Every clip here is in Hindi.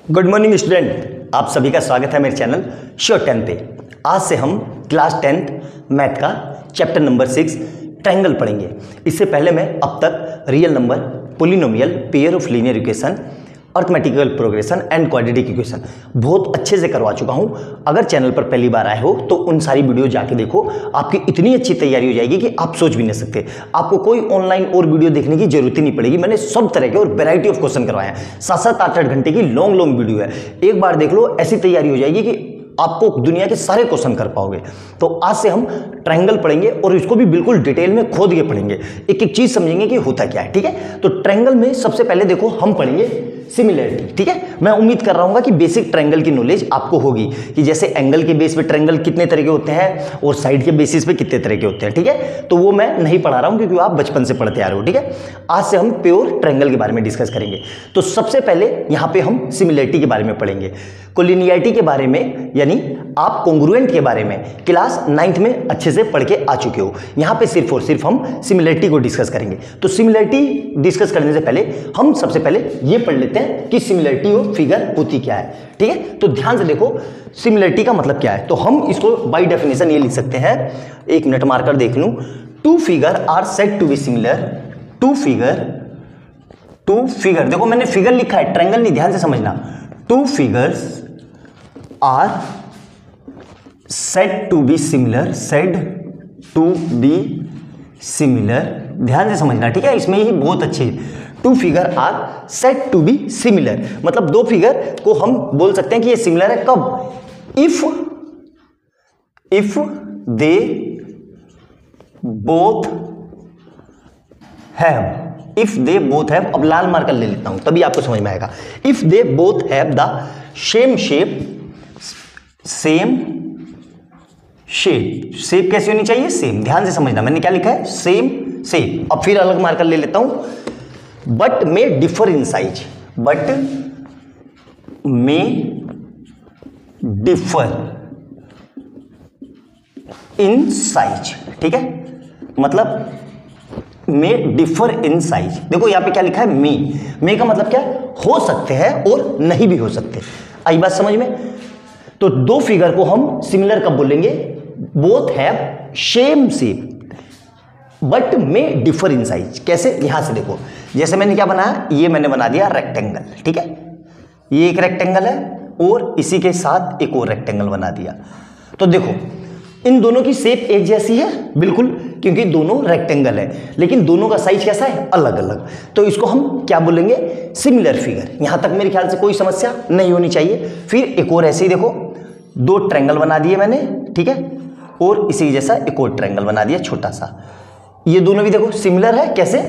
गुड मॉर्निंग स्टूडेंट, आप सभी का स्वागत है मेरे चैनल श्योर 10 पे। आज से हम क्लास 10th मैथ का चैप्टर नंबर 6 ट्रायंगल पढ़ेंगे। इससे पहले मैं अब तक real number, polynomial, pair of linear equation, arithmetical progression and quadratic equation बहुत अच्छे से करवा चुका हूं। अगर चैनल पर पहली बार आए हो तो उन सारी वीडियो जाके देखो, आपकी इतनी अच्छी तैयारी हो जाएगी कि आप सोच भी नहीं सकते। आपको कोई ऑनलाइन और वीडियो देखने की जरूरत ही नहीं पड़ेगी। मैंने सब तरह के और वैरायटी ऑफ क्वेश्चन करवाए हैं। 7-7, 8-8 घंटे की लॉन्ग वीडियो है। एक बार देख लो, ऐसी तैयारी हो जाएगी कि आपको दुनिया के सारे क्वेश्चन कर पाओगे। तो आज से हम ट्रायंगल पढ़ेंगे और इसको भी बिल्कुल डिटेल में खोद के पढ़ेंगे, एक एक चीज समझेंगे कि होता क्या है। ठीक है, तो ट्रायंगल में सबसे पहले देखो हम पढ़ेंगे सिमिलरिटी। ठीक है, मैं उम्मीद कर रहा हूं कि बेसिक ट्रायंगल की नॉलेज आपको होगी कि जैसे एंगल के बेस पे ट्रायंगल कितने तरह के होते हैं और साइड के बेसिस पे कितने तरह के होते हैं। ठीक है, तो वो मैं नहीं पढ़ा रहा हूं क्योंकि आप बचपन से पढ़ते आ रहे हो। ठीक है, आज से हम प्योर ट्रायंगल के बारे में डिस्कस करेंगे। तो सबसे पहले यहां पे हम सिमिलरिटी के बारे में पढ़ेंगे, कोलिनियरिटी के बारे में, यानी आप कॉन्ग्रुएंट के बारे में क्लास 9th में अच्छे से पढ़ के आ चुके हो। यहां पे सिर्फ और सिर्फ हम सिमिलरिटी को डिस्कस करेंगे। तो सिमिलरिटी डिस्कस करने से पहले हम सबसे पहले ये पढ़ लेते हैं कि सिमिलरिटी ऑफ फिगर होती क्या है। ठीक है, तो ध्यान से देखो सिमिलरिटी का मतलब क्या है। तो हम इसको बाय डेफिनेशन ये लिख सकते हैं, एक मिनट मार्कर देख लूं। Two figure are said to be similar. Two figure देखो मैंने फिगर लिखा है, ट्रायंगल नहीं, ध्यान से समझना। Two figures are said to be similar, said to be similar, ध्यान से समझना। ठीक है, इसमें ही बहुत अच्छे। Two figure are said to be similar, मतलब दो फिगर को हम बोल सकते हैं कि ये सिमिलर है कब? if they both have, अब लाल मार्कर ले लेता हूं तभी आपको समझ में आएगा। if they both have the same shape shape कैसी होनी चाहिए? सेम। ध्यान से समझना, मैंने क्या लिखा है? सेम। अब फिर अलग मार्कर ले लेता हूं। But may differ in size, ठीक है, मतलब मे डिफर इन साइज। देखो यहां पे क्या लिखा है? मे का मतलब क्या? हो सकते हैं और नहीं भी हो सकते। आई बात समझ में? तो दो फिगर को हम सिमिलर कब बोलेंगे? Both have same shape but may differ in size. कैसे? यहां से देखो, जैसे मैंने क्या बनाया, ये मैंने बना दिया रेक्टेंगल। ठीक है, ये एक रेक्टेंगल है और इसी के साथ एक और रेक्टेंगल बना दिया। तो देखो इन दोनों की शेप एक जैसी है बिल्कुल, क्योंकि दोनों रेक्टेंगल है, लेकिन दोनों का साइज कैसा है? अलग अलग। तो इसको हम क्या बोलेंगे? Similar figure. यहां तक मेरे ख्याल से कोई समस्या नहीं होनी चाहिए। फिर एक और ऐसे ही देखो, दो ट्रायंगल बना दिए मैंने। ठीक है, और इसी जैसा एक और ट्रायंगल बना दिया छोटा सा। ये दोनों भी देखो सिमिलर है। कैसे?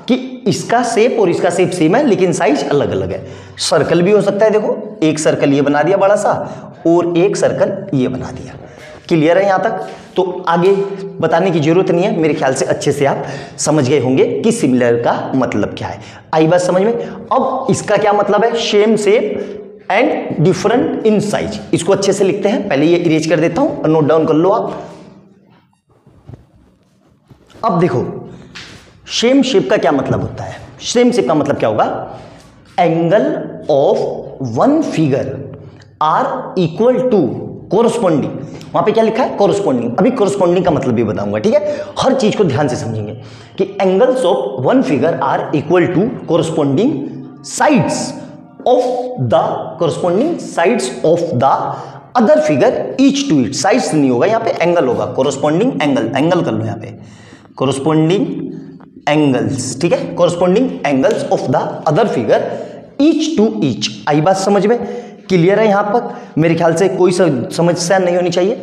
कि इसका शेप और इसका शेप सेम है लेकिन साइज अलग अलग है। सर्कल भी हो सकता है, देखो एक सर्कल ये बना दिया बड़ा सा और एक सर्कल ये बना दिया। क्लियर है यहां तक? तो आगे बताने की जरूरत नहीं है, मेरे ख्याल से अच्छे से आप समझ गए होंगे कि सिमिलर का मतलब क्या है। आई बात समझ में? अब इसका क्या मतलब है? Same shape and different in size. इसको अच्छे से लिखते हैं, पहले ये इरेज कर देता हूं, नोट डाउन कर लो आप। अब देखो सेम शेप का क्या मतलब होता है? सेम शेप का मतलब क्या होगा? Angle of one figure are equal to corresponding. वहां पे क्या लिखा है? कोरस्पॉन्डिंग। अभी कोरस्पॉन्डिंग का मतलब भी बताऊंगा। ठीक है, हर चीज को ध्यान से समझेंगे कि angles of one figure are equal to corresponding sides of the other figure each to it. Sides नहीं होगा, यहां पे एंगल होगा। कोरस्पॉन्डिंग एंगल कर लो यहां पे, कोरस्पॉन्डिंग एंगल्स। ठीक है, corresponding angles of the other figure each to each. आई बात समझ में? क्लियर है यहां पर? मेरे ख्याल से कोई समस्या नहीं होनी चाहिए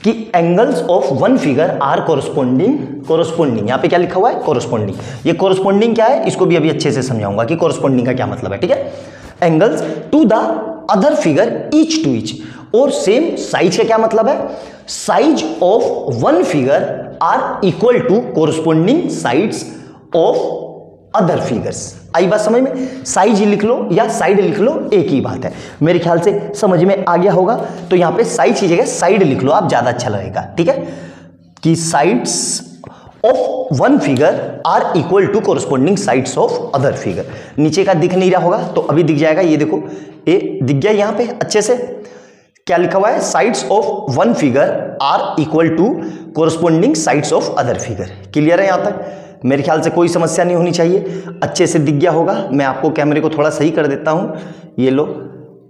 कि angles of one figure are corresponding. यहां पे क्या लिखा हुआ है? कोरस्पॉन्डिंग। ये कोरस्पॉन्डिंग क्या है इसको भी अभी अच्छे से समझाऊंगा कि कोरस्पॉन्डिंग का क्या मतलब है। ठीक है, angles to the other figure each to each. और सेम साइज का क्या मतलब है? Size of one figure are equal to corresponding sides of other figures. आई बात समझ में? साइज लिख लो या साइड लिख लो, एक ही बात है। मेरे ख्याल से समझ में आ गया होगा। तो यहां पे साइज की जगह साइड लिख लो आप, ज्यादा अच्छा लगेगा। ठीक है, कि sides of one figure are equal to corresponding sides of other figure. नीचे का दिख नहीं रहा होगा तो अभी दिख जाएगा, ये देखो ए दिख गया यहां पे अच्छे से। क्या लिखा हुआ है? Sides of one figure are equal to corresponding sides of other figure. Clear है यहां तक? मेरे ख्याल से कोई समस्या नहीं होनी चाहिए, अच्छे से दिख गया होगा। मैं आपको कैमरे को थोड़ा सही कर देता हूं, ये लो,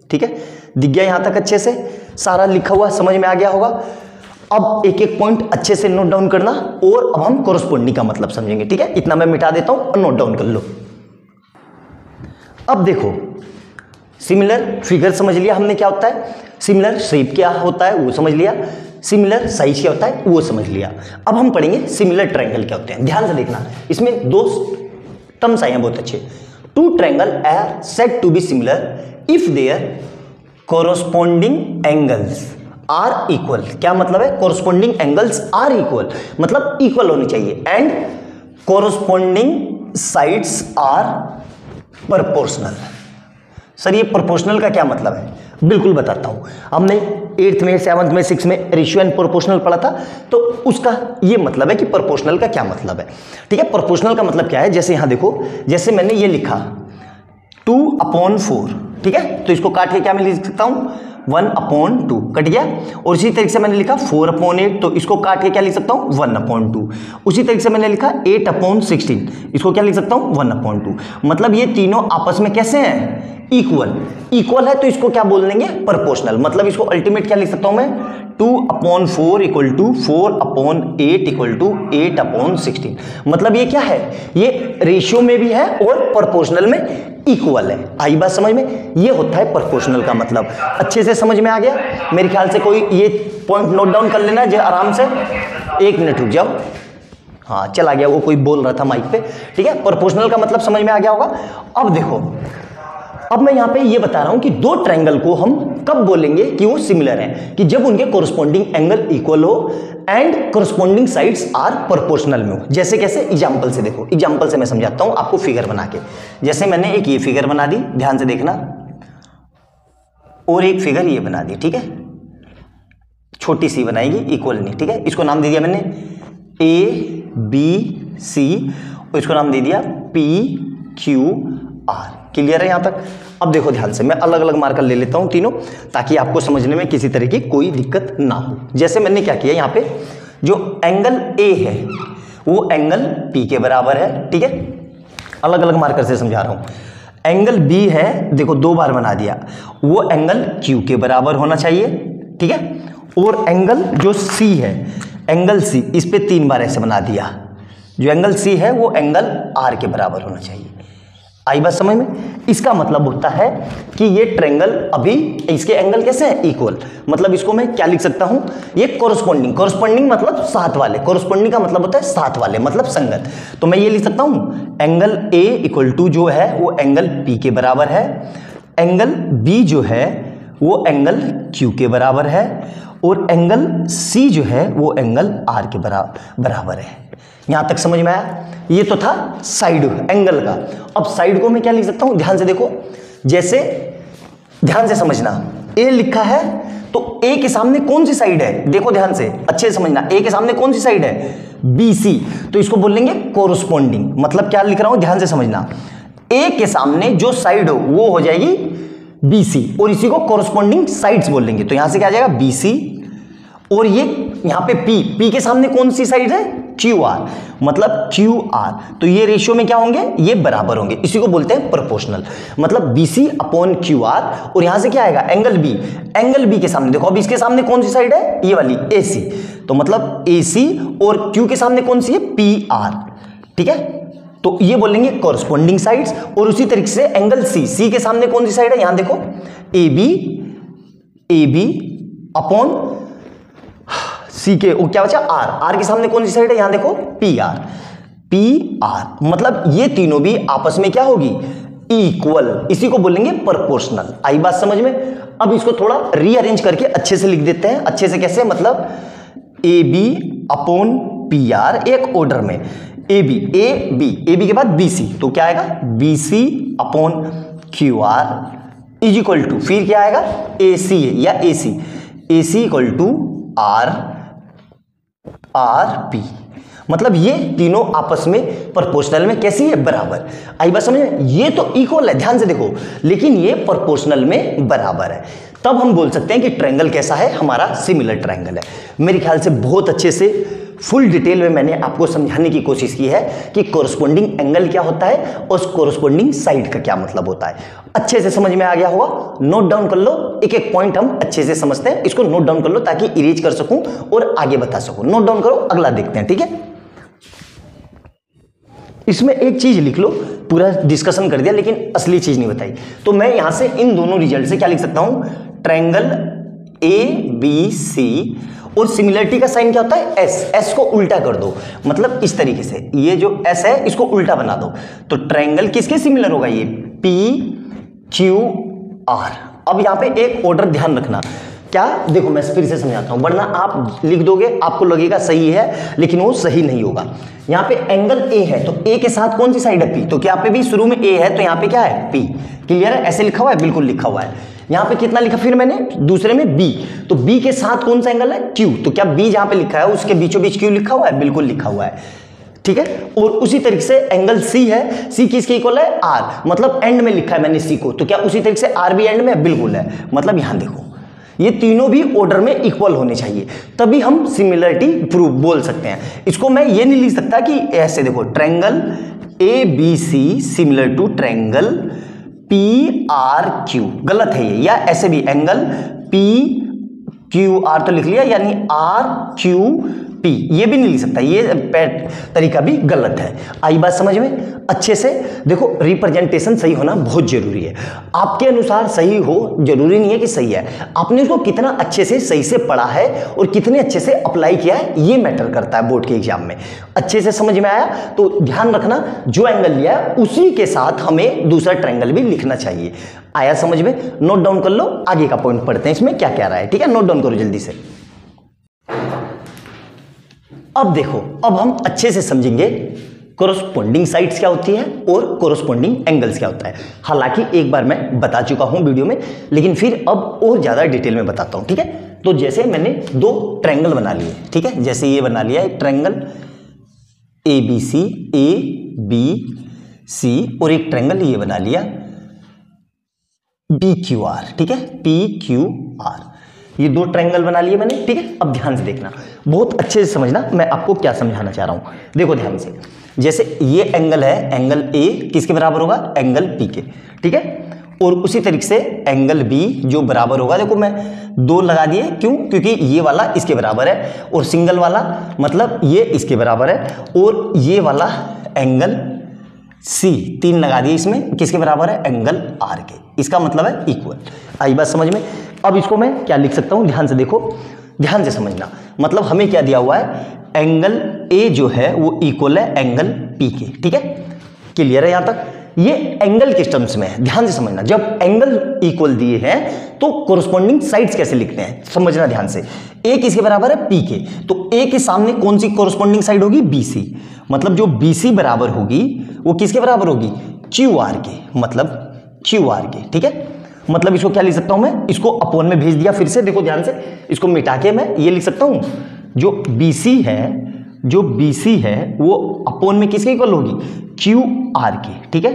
ठीक है, दिख गया यहां तक अच्छे से, सारा लिखा हुआ समझ में आ गया होगा। अब एक एक पॉइंट अच्छे से नोट डाउन करना और अब हम कोरस्पॉन्डिंग का मतलब समझेंगे, ठीक है। इतना मैं मिटा देता हूं और नोट डाउन कर लो। अब देखो, सिमिलर फिगर समझ लिया हमने क्या होता है, सिमिलर शेप क्या होता है वो समझ लिया, सिमिलर साइज क्या होता है वो समझ लिया। अब हम पढ़ेंगे सिमिलर ट्रायंगल क्या होते हैं। ध्यान से देखना, इसमें दो टर्म्स आए हैं बहुत अच्छे। Two triangle are said to be similar if their corresponding angles are equal. क्या मतलब है? कोरस्पॉन्डिंग एंगल्स आर इक्वल, मतलब इक्वल होनी चाहिए, and corresponding sides are proportional. Sir ये प्रोपोर्शनल का क्या मतलब है? बिल्कुल बताता हूं। हमने 8th में, 7th में, 6th में रेशियो एंड प्रोपोर्शनल पढ़ा था, तो उसका ये मतलब है कि प्रोपोर्शनल का क्या मतलब है, ठीक है। प्रोपोर्शनल का मतलब क्या है? जैसे यहां देखो, जैसे मैंने ये लिखा 2/4, ठीक है, तो इसको काट के क्या मैं लिख सकता हूं? 1/2 कट गया। और इसी तरीके से मैंने लिखा 4/8, तो इसको काट के क्या लिख सकता हूं? 1/2। उसी तरीके से मैंने लिखा 8/16, इसको क्या लिख सकता हूं? 1/2। मतलब ये तीनों आपस में कैसे हैं? इक्वल। इक्वल है तो इसको क्या बोल देंगे? प्रोपोर्शनल। मतलब इसको अल्टीमेट क्या लिख सकता हूं मैं? 2/4 इक्वल टू 4/8 इक्वल टू 8/16। मतलब ये क्या है? ये रेशियो में भी है और प्रोपोर्शनल में इक्वल है। आई बात समझ में? ये होता है प्रोपोर्शनल का मतलब। अच्छे से समझ में आ गया मेरे ख्याल से। कोई ये पॉइंट नोट डाउन कर लेना जो आराम से। 1 मिनट रुक जाओ। हाँ चला गया, वो कोई बोल रहा था माइक पे, ठीक है। प्रोपोर्शनल का मतलब समझ में आ गया होगा। अब देखो, अब मैं यहां पे ये बता रहा हूं कि दो ट्रायंगल को हम कब बोलेंगे कि वो सिमिलर हैं, कि जब उनके कोरस्पॉन्डिंग एंगल इक्वल हो and corresponding sides are proportional में हो। जैसे कैसे? एग्जांपल से देखो, एग्जांपल से मैं समझाता हूं आपको फिगर बना के। जैसे मैंने एक ये फिगर बना दी, ध्यान से देखना, और एक फिगर ये बना दी, ठीक है, छोटी सी बनाएगी, इक्वल नहीं, ठीक है। इसको नाम दे दिया मैंने ABC और इसको नाम दे दिया PQR। क्लियर है यहां तक? अब देखो ध्यान से, मैं अलग अलग मार्कर ले लेता हूं तीनों, ताकि आपको समझने में किसी तरह की कोई दिक्कत ना हो। जैसे मैंने क्या किया, यहां पे जो एंगल A है वो एंगल P के बराबर है, ठीक है। अलग अलग मार्कर से समझा रहा हूं। एंगल B है, देखो 2 बार बना दिया, वो एंगल Q के बराबर होना चाहिए, ठीक है। और एंगल जो C है, एंगल C, इस पे 3 बार ऐसे बना दिया। जो एंगल C है वो एंगल R के बराबर होना चाहिए। आई बात समझ में? इसका मतलब होता है कि ये ट्रायंगल अभी इसके एंगल कैसे हैं? इक्वल। मतलब इसको मैं क्या लिख सकता हूं? ये कोरस्पॉन्डिंग। कोरस्पॉन्डिंग मतलब साथ वाले। कोरस्पॉन्डिंग का मतलब होता है साथ वाले, मतलब संगत। तो मैं ये लिख सकता हूं एंगल A इक्वल टू जो है वो एंगल P के बराबर है, एंगल B जो है वो एंगल Q के बराबर है, और एंगल C जो है वो एंगल R के बराबर है। यहां तक समझ में आया? ये तो था साइड एंगल का। अब साइड को मैं क्या लिख सकता हूं? ध्यान से देखो, जैसे ध्यान से समझना, A लिखा है तो A के सामने कौन सी साइड है? देखो ध्यान से, अच्छे से समझना, A के सामने कौन सी साइड है? BC। तो इसको बोलेंगे कोरस्पॉन्डिंग। मतलब क्या लिख रहा हूं? ध्यान से समझना, A के सामने जो साइड हो वो हो जाएगी BC, और इसी को कोरस्पॉन्डिंग साइड्स बोलेंगे। तो यहां से क्या आ जाएगा? BC, और ये यहां पे P के सामने कौन सी साइड है? QR, मतलब QR। तो ये रेशियो में क्या होंगे? ये बराबर होंगे। इसी को बोलते हैं प्रोपोर्शनल। मतलब BC/QR, और यहां से क्या आएगा? Angle B। एंगल B के सामने देखो, अब इसके सामने कौन सी साइड है? ये वाली AC। तो मतलब AC, और Q के सामने कौन सी है? PR, ठीक है। तो ये बोलेंगे कोरस्पॉन्डिंग साइड्स। और उसी तरीके से एंगल C के सामने कौन सी साइड है? यहां देखो AB अपॉन C के, वो क्या बचा? R के सामने कौन सी साइड है? यहां देखो PR। मतलब ये तीनों भी आपस में क्या होगी? इक्वल। इसी को बोलेंगे प्रोपोर्शनल। आई बात समझ में? अब इसको थोड़ा रीअरेंज करके अच्छे से लिख देते हैं। अच्छे से कैसे? मतलब AB अपॉन PR, एक ऑर्डर में AB के बाद BC, तो क्या आएगा? BC upon QR is equal to, फिर क्या आएगा? AC या AC इक्वल टू RP। मतलब ये तीनों आपस में प्रोपोर्शनल में कैसी है, बराबर। आई बात समझ में, ये तो इक्वल है, ध्यान से देखो, लेकिन ये प्रोपोर्शनल में बराबर है, तब हम बोल सकते हैं कि ट्रायंगल कैसा है, हमारा सिमिलर ट्रायंगल है। मेरे ख्याल से बहुत अच्छे से फुल डिटेल में मैंने आपको समझाने की कोशिश की है कि कोरस्पोंडिंग एंगल क्या होता है और कोरस्पोंडिंग साइड का क्या मतलब होता है। अच्छे से समझ में आ गया होगा, नोट डाउन कर लो, एक एक पॉइंट हम अच्छे से समझते हैं, इसको नोट डाउन कर लो ताकि इरेज कर सकूं और आगे बता सकूं। नोट डाउन करो, अगला देखते हैं, ठीक है। इसमें एक चीज लिख लो, पूरा डिस्कशन कर दिया लेकिन असली चीज नहीं बताई, तो मैं यहां से इन दोनों रिजल्ट से क्या लिख सकता हूं, ट्रायंगल ABC और सिमिलरिटी का साइन क्या होता है, एस को उल्टा कर दो, मतलब इस तरीके से, ये जो एस है इसको उल्टा बना दो, तो ट्रायंगल किसके सिमिलर होगा, ये PQR। अब यहां पे एक ऑर्डर ध्यान रखना, क्या, देखो मैं फिर से समझाता हूं, वरना आप लिख दोगे आपको लगेगा सही है लेकिन वो सही नहीं होगा। यहां पे एंगल A है तो A के साथ कौन सी साइड है, P, तो क्या पे भी शुरू में A है तो यहां पे क्या है, P। क्लियर है, ऐसे लिखा हुआ है, बिल्कुल लिखा हुआ है। यहां पे कितना लिखा फिर मैंने, दूसरे में B, तो B के साथ कौन सा एंगल है, Q, तो क्या B जहां पे लिखा है उसके बीचों बीच Q लिखा हुआ है, बिल्कुल लिखा हुआ है, ठीक है। और उसी तरीके से एंगल C है, C किसके इक्वल है, R, मतलब एंड में लिखा है मैंने C को, तो क्या उसी तरीके से R भी एंड में, बिल्कुल है। मतलब यहां देखो ये तीनों भी ऑर्डर में इक्वल होने चाहिए, तभी हम सिमिलरिटी प्रूव बोल सकते हैं। इसको मैं ये नहीं लिख सकता कि ऐसे, देखो triangle ABC similar to triangle PRQ, गलत है ये, या ऐसे भी एंगल PQR तो लिख लिया, यानी RQP, ये भी नहीं लिख सकता, ये तरीका भी गलत है। आई बात समझ में, अच्छे से देखो, रिप्रेजेंटेशन सही होना बहुत जरूरी है। आपके अनुसार सही हो जरूरी नहीं है कि सही है, आपने उसको कितना अच्छे से सही से पढ़ा है और कितने अच्छे से अप्लाई किया है, ये मैटर करता है बोर्ड के एग्जाम में। अच्छे से समझ में आया तो ध्यान रखना, जो एंगल लिया है उसी के साथ हमें दूसरा ट्रायंगल भी लिखना चाहिए। आया समझ में, नोट डाउन कर लो, आगे का पॉइंट पढ़ते हैं, इसमें क्या क्या रहा है, ठीक है, नोट डाउन करो जल्दी से। अब देखो, अब हम अच्छे से समझेंगे कोरस्पोंडिंग साइड्स क्या होती है और कोरस्पोंडिंग एंगल्स क्या होता है। हालांकि एक बार मैं बता चुका हूं वीडियो में, लेकिन फिर अब और ज्यादा डिटेल में बताता हूं, ठीक है। तो जैसे मैंने दो ट्रायंगल बना लिए, ठीक है, जैसे ये बना लिया एक ट्रायंगल ABC और एक ट्रायंगल ये बना लिया PQR, ठीक है, PQR, ये दो ट्रायंगल बना लिए मैंने, ठीक है। अब ध्यान से देखना, बहुत अच्छे से समझना मैं आपको क्या समझाना चाह रहा हूं, देखो ध्यान से। जैसे ये एंगल है, एंगल A किसके बराबर होगा, एंगल P के, ठीक है। और उसी तरीके से एंगल B जो बराबर होगा, देखो मैं दो लगा दिए, क्यों, क्योंकि ये वाला इसके बराबर है और सिंगल वाला मतलब ये इसके बराबर है, और ये वाला एंगल C तीन लगा दिए इसमें, किसके बराबर है, एंगल R के, इसका मतलब है इक्वल। आई बात समझ में। अब इसको मैं क्या लिख सकता हूं, ध्यान से देखो, ध्यान से समझना, मतलब हमें क्या दिया हुआ है, एंगल A जो है वो इक्वल है एंगल P के, ठीक है। क्लियर है यहां तक, ये एंगल किस टर्म्स में है, ध्यान से समझना। जब एंगल इक्वल दिए हैं तो कोरस्पोंडिंग साइड्स कैसे लिखते हैं, समझना ध्यान से। A किसके बराबर है, P के, तो A के सामने कौन सी कोरस्पोंडिंग साइड होगी, BC, मतलब जो BC बराबर होगी वो किसके बराबर होगी, QR के, मतलब QR के, ठीक है। मतलब इसको क्या लिख सकता हूं मैं, इसको अपॉन में भेज दिया, फिर से देखो ध्यान से, इसको मिटा के मैं ये लिख सकता हूं, जो BC है वो अपॉन में किसके इक्वल होगी, QR के, ठीक है।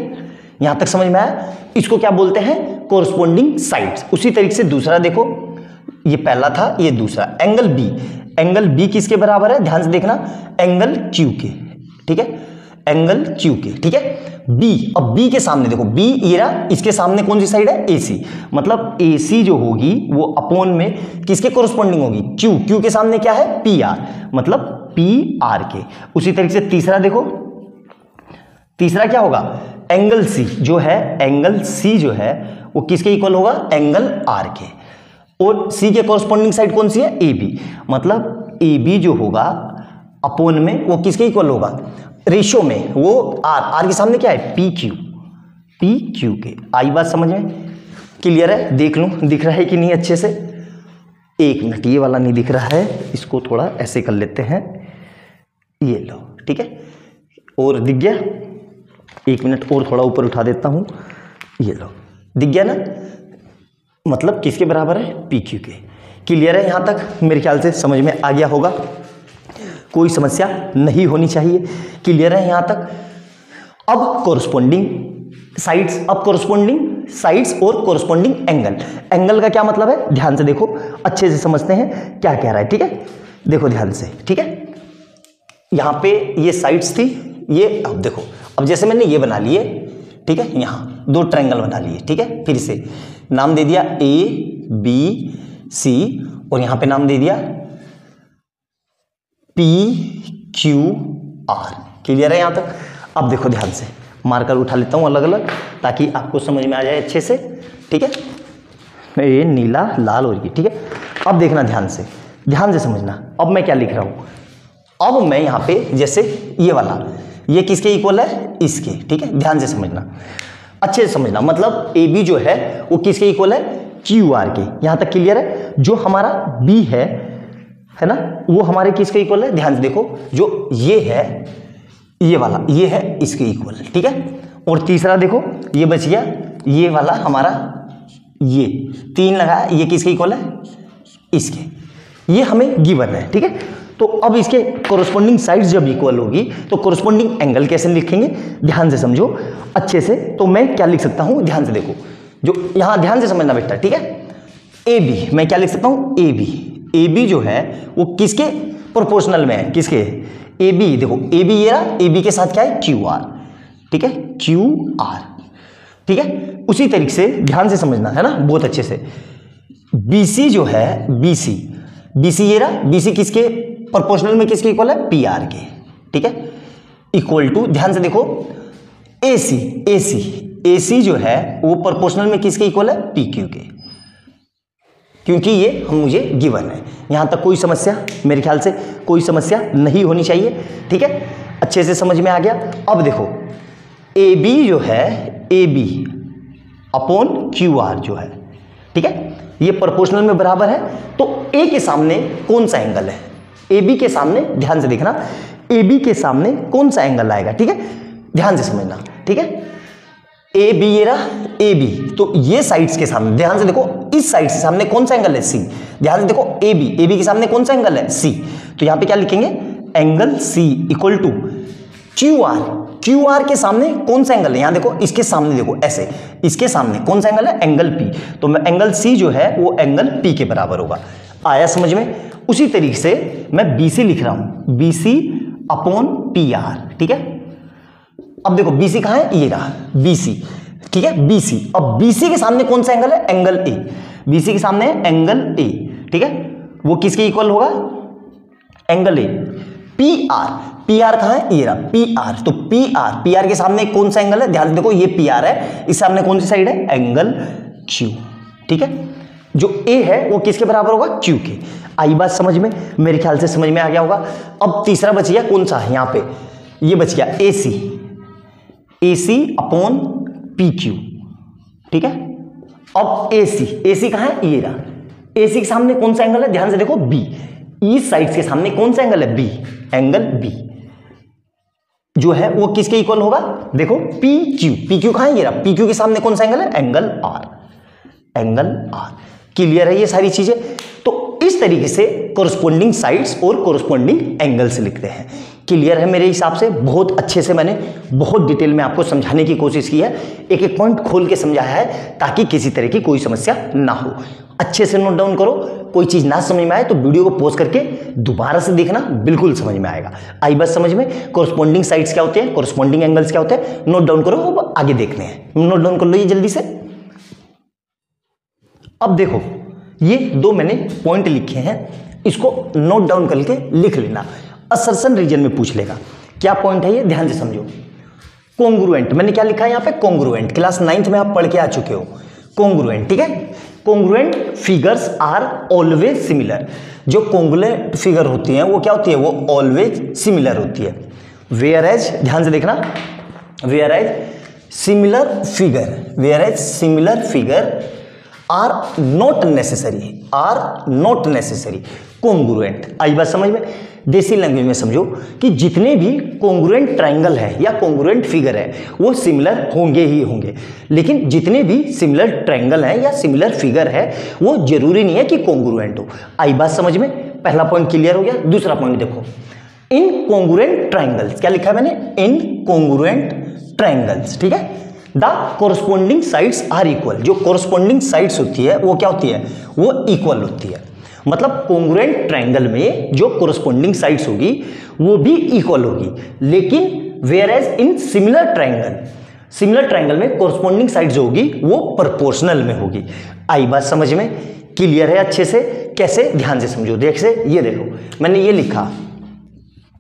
यहां तक समझ में आया। इसको क्या बोलते हैं, कोरस्पोंडिंग साइड्स। उसी तरीके से दूसरा देखो, ये पहला था, ये दूसरा एंगल B किसके बराबर है, ध्यान से देखना, एंगल Q के, ठीक है, एंगल Q के, ठीक है। B, अब B के सामने देखो, B ये रहा, इसके सामने कौन सी साइड है, AC, मतलब AC जो होगी वो अपॉन में किसके कोरस्पोंडिंग होगी, Q के सामने क्या है, PR, मतलब PR के। उसी तरीके से तीसरा देखो, तीसरा क्या होगा, एंगल C जो है, एंगल C जो है वो किसके इक्वल होगा, एंगल R के। और C के कोरस्पोंडिंग साइड कौन सी है, AB, मतलब AB जो होगा अपॉन में वो किसके इक्वल होगा, रेशियो में वो R के सामने क्या है, PQ के। आई बात समझ में, क्लियर है। देख लूं दिख रहा है कि नहीं अच्छे से, एक मिनट, ये वाला नहीं दिख रहा है, इसको थोड़ा ऐसे कर लेते हैं, ये लो, ठीक है, और दिख गया, एक मिनट और थोड़ा ऊपर उठा देता हूं, ये लो, दिख गया ना, मतलब किसके बराबर है, PQ के। क्लियर है यहां तक, मेरे ख्याल से समझ में आ गया होगा। कोई समस्या नहीं होनी चाहिए। क्लियर है यहाँ तक? अब कोरस्पोंडिंग साइड्स और कोरस्पोंडिंग एंगल। एंगल का क्या मतलब है, ध्यान से देखो, अच्छे से समझते हैं क्या कह रहा है। ठीक है, देखो ध्यान से। ठीक है, यहाँ पे ये साइड्स थी, ये अब देखो, अब जैसे मैंने ये बना लिए, ठीक है, यहाँ 2 ट्रायंगल बना लिए। ठीक है, फिर से नाम दे दिया ABC और यहाँ पे नाम दे दिया PQR। क्लियर है यहाँ तक? अब देखो ध्यान से, मार्कर उठा लेता हूँ अलग अलग ताकि आपको समझ में आ जाए अच्छे से। ठीक है, ये नीला, लाल और ये। ठीक है, अब देखना ध्यान से समझना। अब मैं क्या लिख रहा हूँ, अब मैं यहाँ पे जैसे ये वाला, ये किसके इक्वल है, इसके। ठीक है, ध्यान से समझना, अच्छे से समझना। मतलब AB जो है वो किसके इक्वल है, QR के। यहाँ तक क्लियर है? जो हमारा B है ना, वो हमारे किसके इक्वल है, ध्यान से देखो, जो ये है, ये वाला, ये है इसके इक्वल। ठीक है, और तीसरा देखो ये बच गया, ये वाला हमारा, ये 3 लगा, ये किसके इक्वल है, इसके। ये हमें गिवन है। ठीक है, तो अब इसके कोरस्पोंडिंग साइड्स जब इक्वल होगी तो कोरस्पोंडिंग एंगल कैसे लिखेंगे, ध्यान से समझो अच्छे से। तो मैं क्या लिख सकता हूं, ध्यान से देखो, जो यहां ध्यान से समझना बेटा। ठीक है, AB, मैं क्या लिख सकता हूं, AB जो है वो किसके प्रोपोर्शनल में है, किसके, AB। देखो AB ये रहा, AB के साथ क्या है, QR। ठीक है, QR। ठीक है, उसी तरीके से ध्यान से समझना है ना, बहुत अच्छे से। BC जो है, BC ये रहा, BC किसके प्रोपोर्शनल में, किसके इक्वल है, PR के। ठीक है, इक्वल टू, ध्यान से देखो, AC जो है वो प्रोपोर्शनल में किसके इक्वल है, PQ के, क्योंकि ये मुझे गिवन है। यहां तक कोई समस्या, मेरे ख्याल से कोई समस्या नहीं होनी चाहिए। ठीक है, अच्छे से समझ में आ गया। अब देखो AB जो है, AB अपॉन QR जो है, ठीक है, ये प्रोपोर्शनल में बराबर है। तो A के सामने कौन सा एंगल है, AB के सामने, ध्यान से देखना, AB के सामने कौन सा एंगल आएगा। ठीक है, ध्यान से समझना। ठीक है, AB ये रहा, AB, तो ये साइड्स के सामने, ध्यान से देखो, इस साइड से सामने कौन सा एंगल है, C। ध्यान से देखो, AB के सामने कौन सा एंगल है, C। तो यहां पे क्या लिखेंगे, angle C equal to QR के सामने कौन सा एंगल है, यहां देखो, इसके सामने देखो, ऐसे, इसके सामने कौन सा एंगल है, एंगल P। तो मैं एंगल C जो है वो एंगल P के बराबर होगा। आया समझ में? उसी तरीके से मैं BC लिख रहा हूं, BC अपॉन PR। ठीक है, अब देखो BC कहां है, ये रहा BC। ठीक है, BC, अब BC के सामने कौन सा एंगल है, एंगल A। BC के सामने है एंगल A। ठीक है, वो किसके इक्वल होगा, एंगल A। PR कहां है, ये रहा PR। तो PR के सामने कौन सा एंगल है, ध्यान से देखो, ये PR है, इस सामने कौन सी साइड है, एंगल Q। ठीक है, जो A है वो किसके बराबर होगा, Q के। आई बात समझ में? मेरे ख्याल से समझ में आ गया होगा। अब तीसरा बच गया कौन सा, यहां पे ये बच गया AC अपॉन PQ। ठीक है, अब AC कहां है, ये रहा, AC के सामने कौन सा एंगल है, ध्यान से देखो, B। इस साइड के सामने कौन सा एंगल है, B, एंगल B जो है वो किसके इक्वल होगा, देखो PQ कहां है, ये रहा, PQ के सामने कौन सा एंगल है, एंगल R। क्लियर है ये सारी चीजें? तो इस तरीके से कोरस्पोंडिंग साइड्स और कोरस्पोंडिंग एंगल्स लिखते हैं। क्लियर है मेरे हिसाब से? बहुत अच्छे से मैंने बहुत डिटेल में आपको समझाने की कोशिश की है, एक एक पॉइंट खोल के समझाया है ताकि किसी तरह की कोई समस्या ना हो। अच्छे से नोट डाउन करो, कोई चीज ना समझ में आए तो वीडियो को पॉज करके दोबारा से देखना, बिल्कुल समझ में आएगा। आई बात समझ में? कोरस्पोंडिंग साइड्स क्या होते हैं, कोरस्पोंडिंग एंगल्स क्या होते हैं, नोट डाउन करो, अब आगे देखने हैं। नोट डाउन कर लो ये जल्दी से। अब देखो ये 2 मैंने पॉइंट लिखे हैं, इसको नोट डाउन करके लिख लेना, असर्शन रीजन में पूछ लेगा। क्या पॉइंट है ये, ध्यान से समझो। कोंग्रुएंट, मैंने क्या लिखा है यहाँ पे, कोंग्रुएंट। क्लास 9th में आप पढ़ के आ चुके हो। कोंग्रुएंट, ठीक है, कोंग्रुएंट फिगर्स आर ऑलवेज सिमिलर। जो कोंग्रुएंट फिगर होती हैं वो क्या होती है, वो ऑलवेज सिमिलर होती है। वेयर एज, ध्यान से देखना, whereas similar figure are not necessary congruent. आई बात समझ में? देसी लैंग्वेज में समझो कि जितने भी कोंग्रुएंट ट्राइंगल है या कोंग्रुएंट फिगर है वो सिमिलर होंगे ही होंगे, लेकिन जितने भी सिमिलर ट्राइंगल है या सिमिलर फिगर है वो जरूरी नहीं है कि कोंग्रुएंट हो। आई बात समझ में? पहला पॉइंट क्लियर हो गया। दूसरा पॉइंट देखो, इनकॉन्ग्रुएंट ट्राइंगल्स, क्या लिखा है मैंने, इनकॉन्ग्रुएंट ट्राइंगल्स, ठीक है। The corresponding sides are equal, जो कोरस्पोंडिंग साइड्स होती है वो क्या होती है, वो इक्वल होती है। मतलब कॉन्ग्रुएंट ट्राइंगल में जो कोरस्पोंडिंग साइड्स होगी वो भी इक्वल होगी, लेकिन whereas in similar triangle, similar triangle में कोरस्पोंडिंग साइड्स जो होगी वो प्रोपोर्शनल में होगी। आई बात समझ में, क्लियर है अच्छे से, कैसे, ध्यान से समझो। देख से ये देखो मैंने ये लिखा,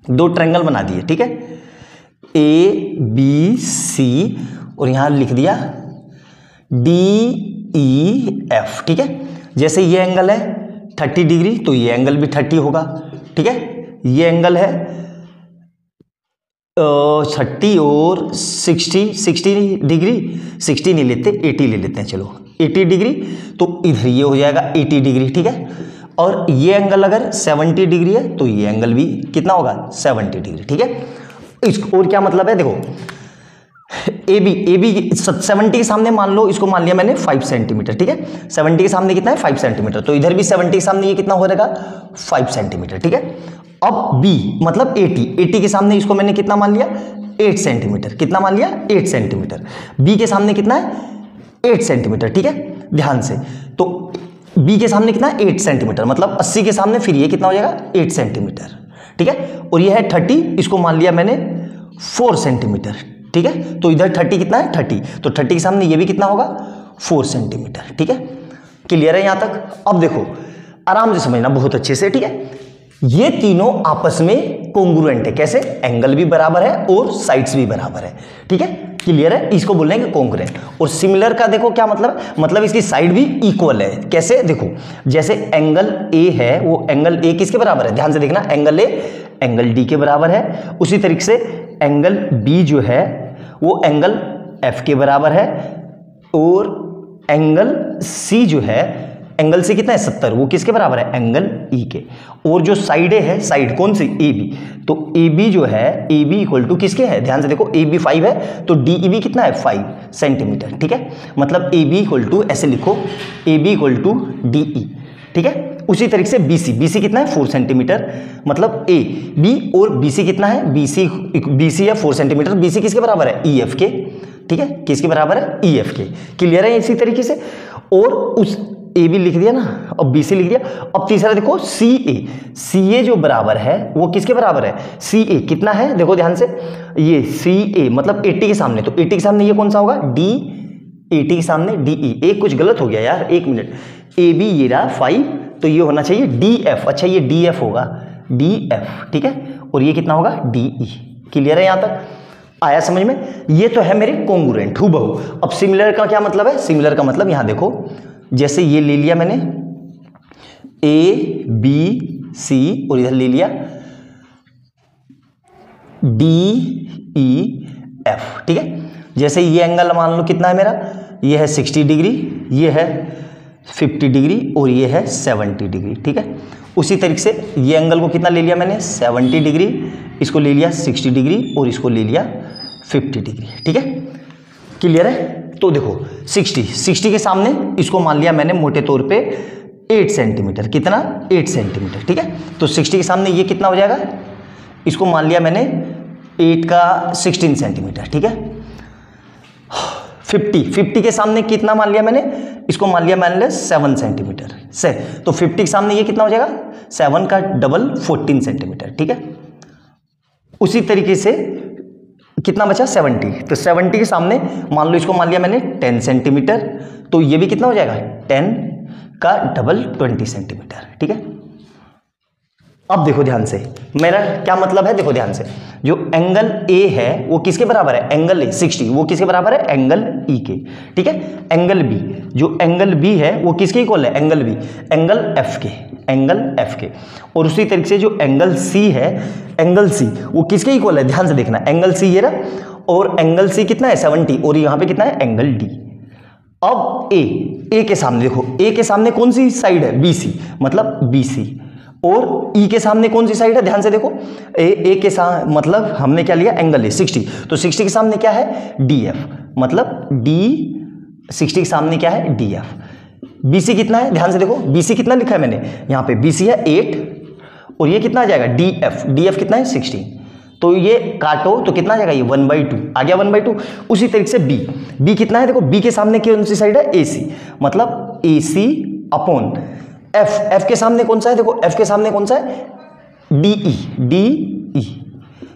दो ट्राइंगल बना दिए, ठीक है, ए बी सी, और यहां लिख दिया डी ई एफ, ठीक है। जैसे ये एंगल है 30 डिग्री तो ये एंगल भी 30 होगा, ठीक है। ये एंगल है 30 और 60 डिग्री, 60 नहीं लेते 80 ले लेते हैं, चलो 80 डिग्री, तो इधर ये हो जाएगा 80 डिग्री, ठीक है। और ये एंगल अगर 70 डिग्री है तो ये एंगल भी कितना होगा, 70 डिग्री, ठीक है। इसको और क्या मतलब है, देखो ए बी 70 के सामने मान लो, इसको मान लिया मैंने 5 सेंटीमीटर, ठीक है। 70 के सामने कितना है, 5 सेंटीमीटर, तो इधर भी 70 के सामने ये कितना हो जाएगा, 5 सेंटीमीटर, ठीक है। अब बी मतलब 80 के सामने इसको मैंने कितना मान लिया, 8 सेंटीमीटर, कितना मान लिया, 8 सेंटीमीटर। बी के सामने कितना है, 8 सेंटीमीटर, ठीक है, ध्यान से। तो बी के सामने कितना है, 8 सेंटीमीटर, मतलब 80 के सामने फिर ये कितना हो जाएगा, 8 सेंटीमीटर, ठीक है। और ये है 30, इसको मान लिया मैंने 4 सेंटीमीटर, ठीक है। तो इधर 30 कितना है, 30, तो 30 के सामने ये भी कितना होगा, 4 सेंटीमीटर, ठीक है। क्लियर है यहां तक। अब देखो आराम से समझना बहुत अच्छे से, ठीक है। ये तीनों आपस में कॉन्ग्रुएंट है, कैसे, एंगल भी बराबर है और साइड्स भी बराबर है, ठीक है। क्लियर है, इसको बोलेंगे कॉन्ग्रुएंट। और सिमिलर का देखो क्या मतलब इसकी साइड भी इक्वल है, कैसे, देखो जैसे एंगल ए है, वो एंगल ए किसके बराबर है, ध्यान से देखना, एंगल ए एंगल डी के बराबर है। उसी तरीके से एंगल बी जो है वो एंगल एफ के बराबर है, और एंगल सी जो है, एंगल सी कितना है 70, वो किसके बराबर है, एंगल ई के। और जो साइड है, साइड कौन सी, ए बी, तो ए बी जो है, ए बी इक्वल टू किसके है, ध्यान से देखो, ए बी 5 है तो डी ई बी कितना है, 5 सेंटीमीटर, ठीक है। मतलब ए बी इक्वल टू, ऐसे लिखो, A B equal to D E, ठीक है। उसी तरीके से बी सी कितना है, 4 सेंटीमीटर, मतलब ए बी और बी सी कितना है, बी सी है 4 सेंटीमीटर, बी सी किसके बराबर है, ई एफ के, ठीक है, किसके बराबर है, ई एफ के। क्लियर है इसी तरीके से। और उस ए बी लिख दिया ना, अब बी सी लिख दिया। अब तीसरा देखो सी ए जो बराबर है वो किसके बराबर है, सी ए कितना है, देखो ध्यान से, ये सी ए मतलब 80 के सामने, तो 80 के सामने ये कौन सा होगा, डी, 80 के सामने डी ई, एक कुछ गलत हो गया यार, एक मिनट, ए बी ये रहा 5, तो ये होना चाहिए डी एफ, अच्छा ये डी एफ होगा, डी एफ, ठीक है। और ये कितना होगा, डी ई। क्लियर है यहां तक, आया समझ में। ये तो है मेरे कॉन्ग्रुएंट, हूबहू। अब सिमिलर का क्या मतलब है, सिमिलर का मतलब यहां देखो, जैसे ये ले लिया मैंने ए बी सी, और इधर ले लिया डी ई एफ, ठीक है। जैसे ये एंगल मान लो कितना है मेरा, ये है 60 डिग्री, ये है 50 डिग्री, और ये है 70 डिग्री, ठीक है। उसी तरीके से ये एंगल को कितना ले लिया मैंने, 70 डिग्री, इसको ले लिया 60 डिग्री, और इसको ले लिया 50 डिग्री, ठीक है। क्लियर है। तो देखो 60 के सामने इसको मान लिया मैंने मोटे तौर पे 8 सेंटीमीटर, कितना, 8 सेंटीमीटर, ठीक है। तो 60 के सामने ये कितना हो जाएगा, इसको मान लिया मैंने 8 का 16 सेंटीमीटर, ठीक है। 50 के सामने कितना मान लिया मैंने, इसको मान लिया मैंने 7 सेंटीमीटर से, तो 50 के सामने ये कितना हो जाएगा, 7 का डबल 14 सेंटीमीटर, ठीक है। उसी तरीके से कितना बचा, 70, तो 70 के सामने मान लो इसको मान लिया मैंने 10 सेंटीमीटर, तो ये भी कितना हो जाएगा, 10 का डबल 20 सेंटीमीटर, ठीक है। अब देखो ध्यान से, मेरा क्या मतलब है, देखो ध्यान से, जो एंगल ए है वो किसके बराबर है, एंगल ए 60, वो किसके बराबर है, एंगल ई के, ठीक है। एंगल बी, जो एंगल बी है वो किसके इक्वल है, एंगल बी, एंगल एफ के, एंगल एफ के। और उसी तरीके से जो एंगल सी है, एंगल सी वो किसके इक्वल है, ध्यान से देखना, एंगल सी ये रहा, और एंगल सी कितना है 70, और यहाँ पे कितना है एंगल डी। अब ए के सामने देखो, ए के सामने कौन सी साइड है, बी सी, मतलब बी सी, और ई के सामने कौन सी साइड है, ध्यान से देखो, ए के साथ मतलब हमने क्या लिया, एंगल ए 60, तो 60 के सामने क्या है, डी एफ, मतलब डी 60 के सामने क्या है, डी एफ। बीसी कितना है, ध्यान से देखो, बीसी कितना लिखा है मैंने यहाँ पे, बीसी है 8, और ये कितना आ जाएगा डी एफ कितना है 16, तो ये काटो तो कितना आ जाएगा ये 1/2 आ गया 1/2। उसी तरीके से बी कितना है, देखो बी के सामने कौन सी साइड है ए सी, मतलब ए सी अपॉन एफ के सामने कौन सा है, देखो एफ के सामने कौन सा है डी ई,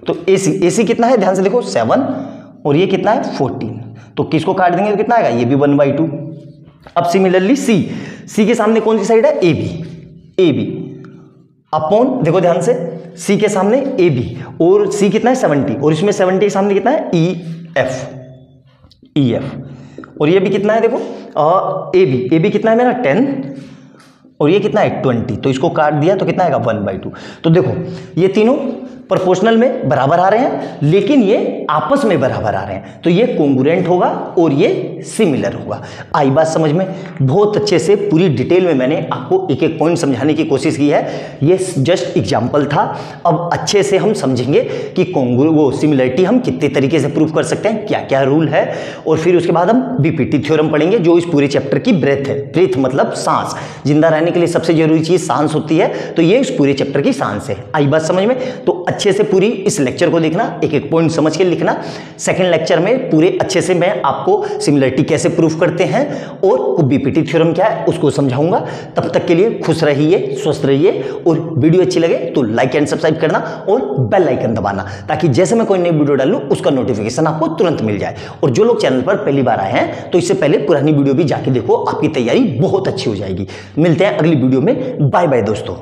तो ए सी कितना है ध्यान से देखो 7 और ये कितना है 14, तो किसको काट देंगे तो कितना आएगा ये भी 1/2। अब सिमिलरली सी के सामने कौन सी साइड है ए बी अपॉन, देखो ध्यान से सी के सामने ए बी और सी कितना है 70 और इसमें 70 के सामने कितना है ई एफ और ये भी कितना है देखो ए बी कितना है मेरा 10 और ये कितना है 20, तो इसको काट दिया तो कितना आएगा 1/2। तो देखो ये तीनों प्रोपोर्शनल में बराबर आ रहे हैं लेकिन ये आपस में बराबर आ रहे हैं, तो ये कोंग्रुएंट होगा और ये सिमिलर होगा। आई बात समझ में? बहुत अच्छे से पूरी डिटेल में मैंने आपको एक एक पॉइंट समझाने की कोशिश की है, ये जस्ट एग्जांपल था। अब अच्छे से हम समझेंगे कि सिमिलरिटी हम कितने तरीके से प्रूव कर सकते हैं, क्या क्या रूल है, और फिर उसके बाद हम बीपीटी थ्योरम पढ़ेंगे जो इस पूरे चैप्टर की ब्रेथ है। ब्रेथ मतलब सांस, जिंदा रहने के लिए सबसे जरूरी चीज सांस होती है, तो ये इस पूरे चैप्टर की सांस है। आई बात समझ में? तो अच्छे से पूरी इस लेक्चर को देखना, एक एक पॉइंट समझ के लिखना। सेकंड लेक्चर में पूरे अच्छे से मैं आपको सिमिलरिटी कैसे प्रूफ करते हैं और बीपीटी थ्योरम क्या है उसको समझाऊंगा। तब तक के लिए खुश रहिए, स्वस्थ रहिए, और वीडियो अच्छी लगे तो लाइक एंड सब्सक्राइब करना और बेल आइकन दबाना, ताकि जैसे मैं कोई नई वीडियो डालूं उसका नोटिफिकेशन आपको तुरंत मिल जाए। और जो लोग चैनल पर पहली बार आए हैं तो इससे पहले पुरानी वीडियो भी जाके देखो, आपकी तैयारी बहुत अच्छी हो जाएगी। मिलते हैं अगली वीडियो में, बाय बाय दोस्तों।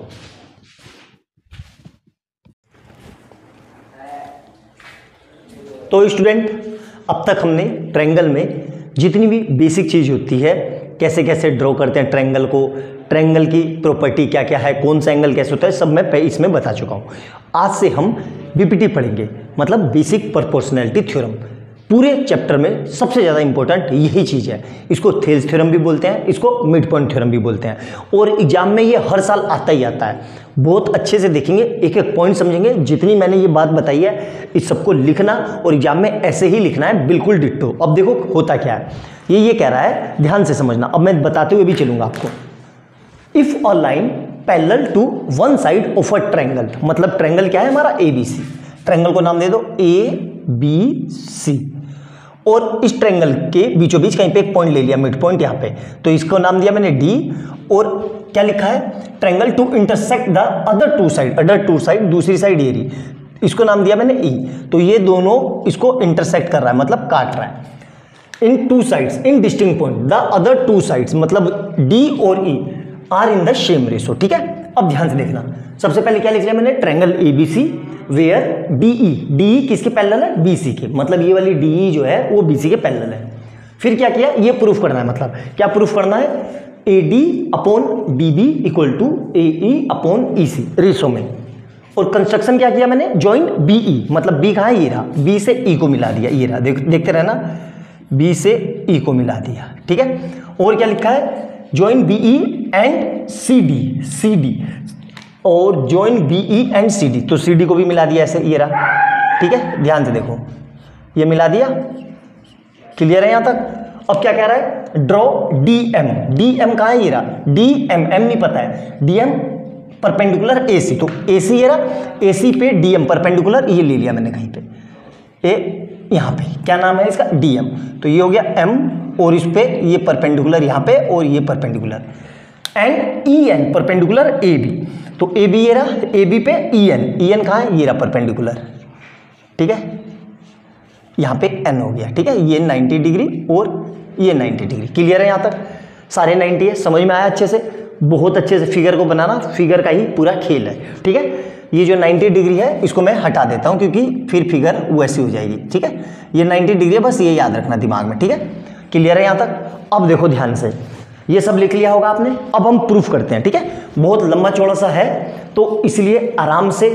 तो स्टूडेंट, अब तक हमने ट्रायंगल में जितनी भी बेसिक चीज़ होती है, कैसे कैसे ड्रॉ करते हैं ट्रायंगल को, ट्रायंगल की प्रॉपर्टी क्या क्या है, कौन सा एंगल कैसे होता है, सब मैं इसमें बता चुका हूँ। आज से हम बीपीटी पढ़ेंगे, मतलब बेसिक प्रोपोर्शनैलिटी थ्योरम। पूरे चैप्टर में सबसे ज़्यादा इंपॉर्टेंट यही चीज़ है। इसको थेल्स थ्योरम भी बोलते हैं, इसको मिड पॉइंट थ्योरम भी बोलते हैं, और एग्जाम में ये हर साल आता ही आता है। बहुत अच्छे से देखेंगे, एक एक पॉइंट समझेंगे। जितनी मैंने ये बात बताई है इस सबको लिखना और एग्जाम में ऐसे ही लिखना है, बिल्कुल डिट्टो। अब देखो होता क्या है, ये कह रहा है, ध्यान से समझना। अब मैं बताते हुए भी चलूंगा आपको। If a line parallel to one side of a triangle, मतलब ट्रायंगल क्या है हमारा ABC, ट्रायंगल को नाम दे दो ABC, और इस ट्रायंगल के बीचों बीच कहीं पे एक पॉइंट ले लिया, मिड पॉइंट यहाँ पे, तो इसको नाम दिया मैंने D, और क्या लिखा है, triangle to intersect the other two side, दूसरी साइड ये रही, इसको नाम दिया मैंने E। तो ये दोनों इसको इंटरसेक्ट कर रहा है, मतलब काट रहा है। In two sides in distinct point, the other two sides, मतलब D और E are in the same ratio. ठीक है, अब ध्यान से देखना। सबसे पहले क्या लिख लिया मैंने, ट्रायंगल ABC वेयर DE किसके पैरेलल है, BC के, मतलब ये वाली DE जो है वो BC के पैरेलल है। फिर क्या किया, ये प्रूफ करना है, मतलब क्या प्रूफ करना है, AD upon BB equal to AE upon EC ratio में। और कंस्ट्रक्शन क्या किया मैंने, ज्वाइन BE, मतलब B कहाँ है, ये रहा, B से E को मिला दिया, ये रहा, देखते रहना, B से E को मिला दिया। ठीक है, और क्या लिखा है, ज्वाइन BE एंड CD, और ज्वाइन BE एंड CD, तो CD को भी मिला दिया ऐसे, ये रहा। ठीक है, ध्यान से देखो, ये मिला दिया, क्लियर है यहां तक। अब क्या कह रहा है, ड्रॉ DM कहाँ है, ये रहा, DM नहीं पता है, DM परपेंडिकुलर AC, तो AC ये रहा, AC पे DM परपेंडिकुलर, ये ले लिया मैंने कहीं पे, यहाँ पे क्या नाम है इसका, DM, तो ये हो गया M, और इस पे ये परपेंडिकुलर यहाँ पे, और ये perpendicular, and EN perpendicular AB, तो AB ये रहा, AB पे EN कहाँ है, ये रहा परपेंडिकुलर। ठीक है, यहाँ पे N हो गया। ठीक है, ये 90 डिग्री और ये 90 डिग्री, क्लियर है यहाँ तक, सारे 90 है, समझ में आया अच्छे से। बहुत अच्छे से फिगर को बनाना, फिगर का ही पूरा खेल है। ठीक है, ये जो 90 डिग्री है इसको मैं हटा देता हूँ क्योंकि फिर फिगर वैसी हो जाएगी। ठीक है, ये 90 डिग्री है, बस ये याद रखना दिमाग में। ठीक है, क्लियर है यहाँ तक। अब देखो ध्यान से, ये सब लिख लिया होगा आपने, अब हम प्रूफ करते हैं। ठीक है, बहुत लंबा चौड़ा सा है तो इसलिए आराम से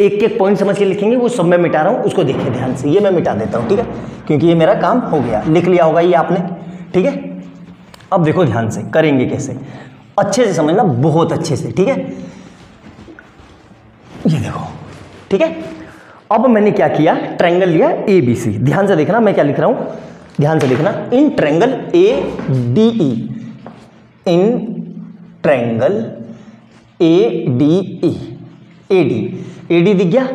एक एक पॉइंट समझ के लिखेंगे, वो सब मैं मिटा रहा हूँ, उसको देखिए ध्यान से। ये मैं मिटा देता हूँ, ठीक है, क्योंकि ये मेरा काम हो गया, लिख लिया होगा ये आपने। ठीक है, अब देखो ध्यान से करेंगे कैसे, अच्छे से समझना, बहुत अच्छे से। ठीक है, ये देखो। ठीक है, अब मैंने क्या किया, ट्रायंगल लिया ABC, ध्यान से देखना मैं क्या लिख रहा हूं, ध्यान से देखना, in triangle ADE, in triangle ADE AD दिख गया,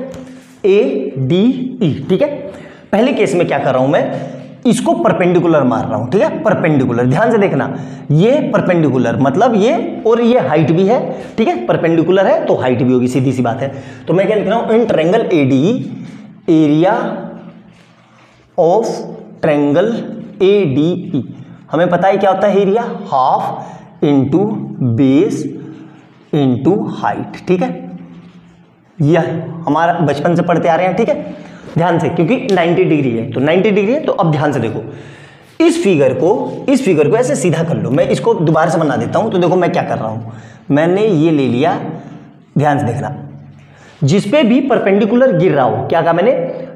ADE, ठीक है। पहले केस में क्या कर रहा हूं मैं, इसको परपेंडिकुलर मार रहा हूं, ठीक है, परपेंडिकुलर, ध्यान से देखना, ये परपेंडिकुलर मतलब ये, और ये हाइट भी है, ठीक है, परपेंडिकुलर है तो हाइट भी होगी, सीधी सी बात है। तो मैं क्या लिख रहा हूं, in triangle ADE, area of triangle ADE, हमें पता है क्या होता है area, half into base into height, ठीक है, यह हमारा बचपन से पढ़ते आ रहे हैं, ठीक है, ध्यान से, क्योंकि 90 डिग्री है तो 90 डिग्री है। तो अब ध्यान से देखो, इस फिगर को ऐसे सीधा कर लो, मैं इसको दोबारा से बना देता हूं। तो देखो मैं क्या कर रहा हूं, मैंने ये ले लिया, ध्यान से देखना, जिस पे भी परपेंडिकुलर गिर रहा हो, क्या कहा मैंने,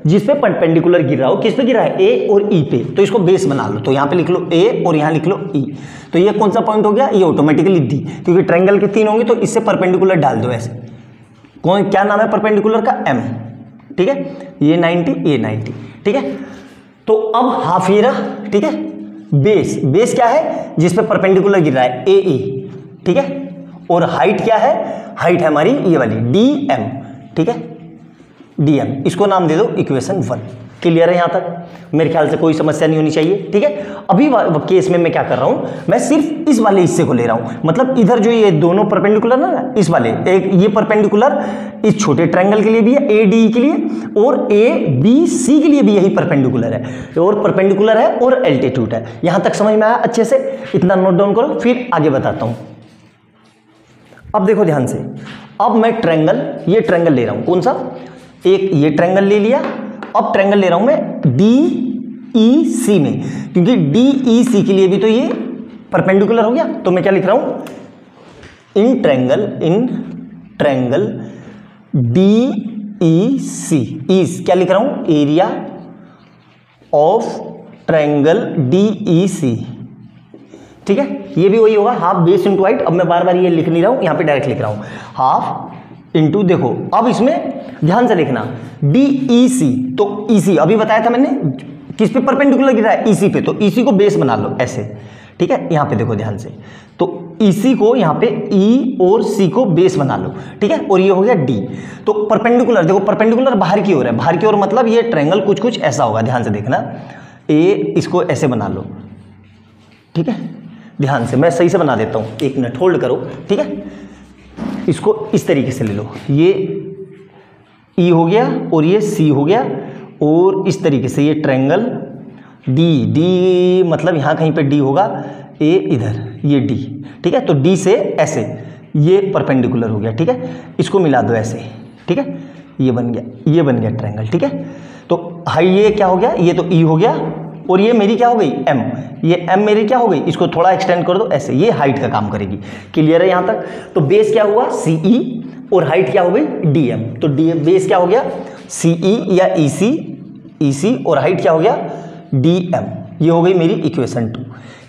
जिस पे परपेंडिकुलर गिर रहा हो, किस पे गिर रहा है, ए और ई पे, तो इसको बेस बना लो। तो यहां पे लिख लो ए और यहां लिख लो ई। तो ये कौन सा पॉइंट हो गया, ये ऑटोमेटिकली डी, क्योंकि ट्रायंगल के 3 होंगे तो इससे परपेंडिकुलर डाल दो ऐसे। कौन, क्या नाम है परपेंडिकुलर का, एम, ठीक है, ये 90, ये 90, ठीक है। तो अब हाफ ये रहा, ठीक है, बेस क्या है, जिस पे परपेंडिकुलर गिर रहा है, ए, ठीक है, और हाइट क्या है, हाइट है हमारी ये वाली DM, ठीक है, DM, इसको नाम दे दो इक्वेशन 1। क्लियर है यहां तक, मेरे ख्याल से कोई समस्या नहीं होनी चाहिए, ठीक है। अभी केस में मैं क्या कर रहा हूं, मैं सिर्फ इस वाले हिस्से को ले रहा हूं, मतलब इधर जो ये दोनों परपेंडिकुलर ना, इस वाले, एक ये परपेंडिकुलर इस छोटे ट्रायंगल के लिए भी है, ADE के लिए, और ABC के लिए भी यही परपेंडिकुलर है, और परपेंडिकुलर है और एल्टीट्यूड है। यहां तक समझ में आया अच्छे से, इतना नोट डाउन करो, फिर आगे बताता हूं। अब देखो ध्यान से, अब मैं ट्रायंगल, ये ट्रायंगल ले रहा हूं, कौन सा, एक ये ट्रायंगल ले लिया, अब ट्रायंगल ले रहा हूं मैं DEC में, क्योंकि DEC के लिए भी तो ये परपेंडिकुलर हो गया। तो मैं क्या लिख रहा हूं, इन ट्रायंगल DEC, क्या लिख रहा हूं, एरिया ऑफ ट्रायंगल DEC, ठीक है, ये भी वही होगा, हाफ बेस इंटू हाइट। अब मैं बार बार ये लिख नहीं रहा हूं, यहां पे डायरेक्ट लिख रहा हूं, हाफ इंटू, देखो अब इसमें ध्यान से देखना, DEC, तो EC अभी बताया था मैंने, किस पे परपेंडिकुलर गिरा है, EC पे, तो EC को बेस बना लो ऐसे, ठीक है, यहां पे देखो ध्यान से, तो EC को यहां पे E और C को बेस बना लो, ठीक है, और ये हो गया D। तो परपेंडिकुलर, देखो परपेंडिकुलर बाहर की ओर है, बाहर की ओर मतलब ये ट्रायंगल कुछ ऐसा होगा, ध्यान से देखना, इसको ऐसे बना लो, ठीक है, ध्यान से मैं सही से बना देता हूं, एक मिनट होल्ड करो, ठीक है, इसको इस तरीके से ले लो, ये E हो गया और ये C हो गया, और इस तरीके से ये ट्रायंगल D मतलब यहाँ कहीं पे D होगा, A इधर, ये D, ठीक है, तो D से ऐसे ये परपेंडिकुलर हो गया, ठीक है, इसको मिला दो ऐसे, ठीक है, ये बन गया ट्रायंगल, ठीक है। तो हाई ये क्या हो गया, ये तो E हो गया, और ये मेरी क्या हो गई, M, ये M मेरी क्या हो गई, इसको थोड़ा एक्सटेंड कर दो ऐसे, ये हाइट का काम करेगी। क्लियर है यहां तक। तो बेस क्या हुआ, CE, और हाइट क्या हो गई, DM। तो बेस क्या हो गया, CE या EC, और हाइट क्या हो गया, DM। ये हो गई मेरी इक्वेशन 2।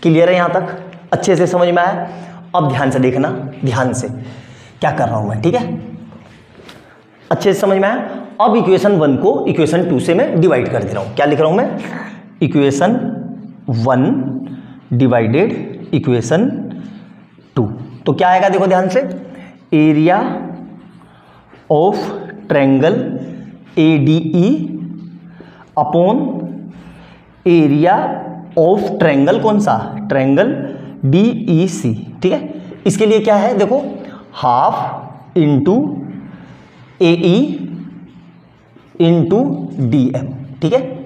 क्लियर है यहां तक, अच्छे से समझ में आया। अब ध्यान से देखना, ध्यान से क्या कर रहा हूं मैं, ठीक है, अच्छे से समझ में आया। अब इक्वेशन 1 को इक्वेशन 2 से मैं डिवाइड कर दे रहा हूं। क्या लिख रहा हूं मैं, इक्वेशन 1 डिवाइडेड इक्वेशन 2। तो क्या आएगा, देखो ध्यान से, area of triangle ADE upon area of triangle, कौन सा, ट्रायंगल DEC, ठीक है। इसके लिए क्या है, देखो, half into AE into DM, ठीक है,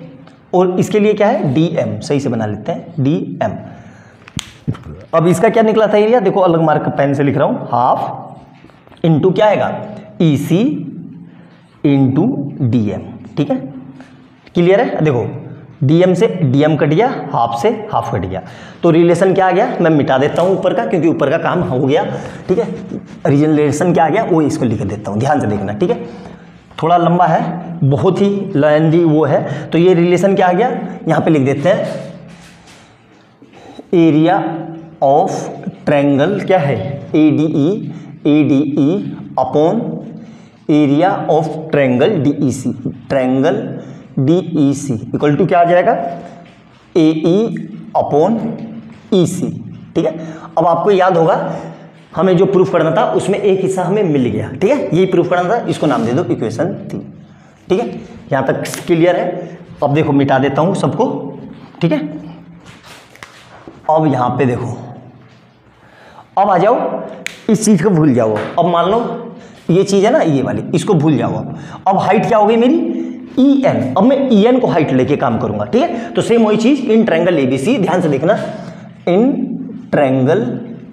और इसके लिए क्या है, DM, सही से बना लेते हैं, DM। अब इसका क्या निकला था एरिया, देखो अलग मार्क पेन से लिख रहा हूं, हाफ इंटू क्या आएगा, EC इंटू DM, ठीक है। क्लियर है, देखो DM से DM कट गया, हाफ से हाफ कट गया, तो रिलेशन क्या आ गया, मैं मिटा देता हूं ऊपर का, क्योंकि ऊपर का काम हो गया, ठीक है। रिलेशन क्या आ गया, वो इसको लिख देता हूं, ध्यान से देखना, ठीक है, थोड़ा लंबा है, बहुत ही लेंथी वो है। तो ये रिलेशन क्या आ गया, यहां पे लिख देते हैं, एरिया ऑफ ट्रायंगल क्या है, ADE upon area of triangle DEC equal to क्या आ जाएगा, AE अपॉन EC, ठीक है। अब आपको याद होगा हमें जो प्रूफ करना था उसमें एक हिस्सा हमें मिल गया, ठीक है, यही प्रूफ करना था, इसको नाम दे दो इक्वेशन 3, ठीक है। यहाँ तक क्लियर है। अब देखो मिटा देता हूँ सबको, ठीक है। अब यहाँ पे देखो, अब आ जाओ, इस चीज़ को भूल जाओ। अब मान लो ये चीज़ है ना, ये वाली, इसको भूल जाओ। अब हाइट क्या हो गई मेरी, ई एन। अब मैं ई एन को हाइट लेके काम करूंगा, ठीक है। तो सेम वही चीज़ इन ट्रायंगल ए बी सी, ध्यान से देखना, in triangle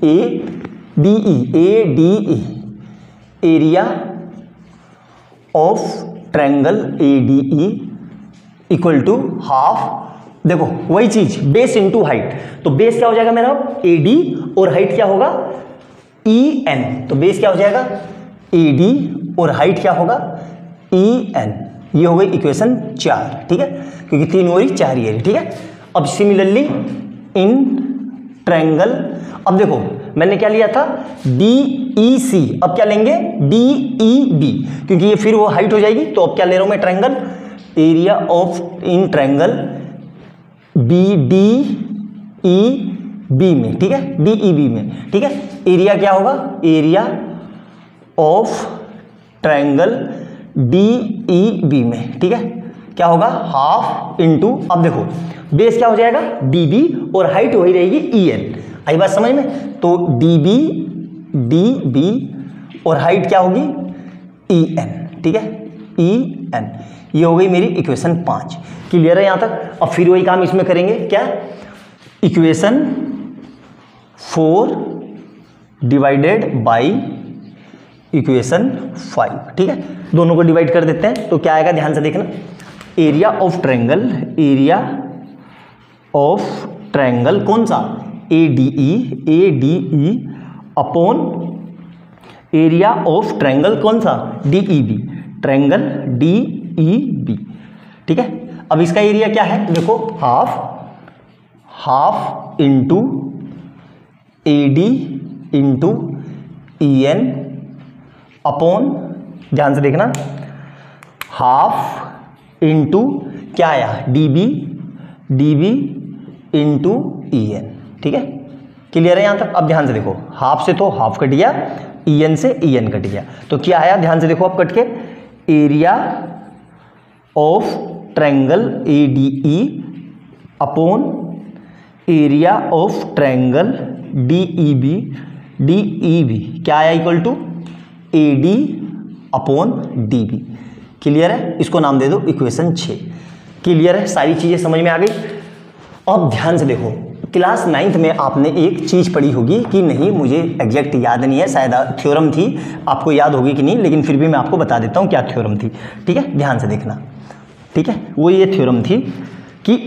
A D E, area of triangle A D E equal to half. देखो वही चीज, बेस इंटू हाइट। तो बेस क्या हो जाएगा मेरा, ए डी, और हाइट क्या होगा, ई एन। तो बेस क्या हो जाएगा, ए डी, और हाइट क्या होगा, ई एन। ये हो गई इक्वेशन 4, ठीक है, क्योंकि 3 और 4 ही है, ठीक है। अब सिमिलरली इन ट्रायंगल, अब देखो मैंने क्या लिया था, डी ई सी, अब क्या लेंगे, डी ई बी, क्योंकि ये फिर वो हाइट हो जाएगी। तो अब क्या ले रहा हूं मैं, triangle, area of in triangle B D E B में, ठीक है, डी ई बी में, ठीक है। एरिया क्या होगा, area of triangle D E B में, ठीक है, क्या होगा, हाफ इंटू, अब देखो बेस क्या हो जाएगा, डी बी, और हाइट वही रहेगी ई एन। आई बात समझ में। तो डी बी और हाइट क्या होगी, ई एन, ठीक है, ई एन। ये हो गई मेरी इक्वेशन 5। क्लियर है यहाँ तक। अब फिर वही काम इसमें करेंगे, क्या, इक्वेशन 4 डिवाइडेड बाई इक्वेशन 5, ठीक है, दोनों को डिवाइड कर देते हैं। तो क्या आएगा, ध्यान से देखना, area of triangle, area of triangle कौन सा, A D E upon area of triangle कौन सा, D E B, triangle D E B, ठीक है। अब इसका एरिया क्या है, देखो half into A D into E N upon, ध्यान से देखना, हाफ इंटू क्या आया, D B into E N, ठीक है। क्लियर है यहाँ तक। अब ध्यान से देखो, हाफ से तो हाफ कट गया, ई एन से ई एन कट गया, तो क्या आया, ध्यान से देखो अब कट के, area of triangle A D E upon area of triangle D E B, क्या आया, equal to A D upon D B. Clear है, इसको नाम दे दो इक्वेशन 6। क्लियर है, सारी चीजें समझ में आ गई। अब ध्यान से देखो, क्लास 9th में आपने एक चीज़ पढ़ी होगी कि नहीं, मुझे एग्जैक्ट याद नहीं है, शायद थ्योरम थी, आपको याद होगी कि नहीं, लेकिन फिर भी मैं आपको बता देता हूँ क्या थ्योरम थी, ठीक है, ध्यान से देखना, ठीक है। वो ये थ्योरम थी कि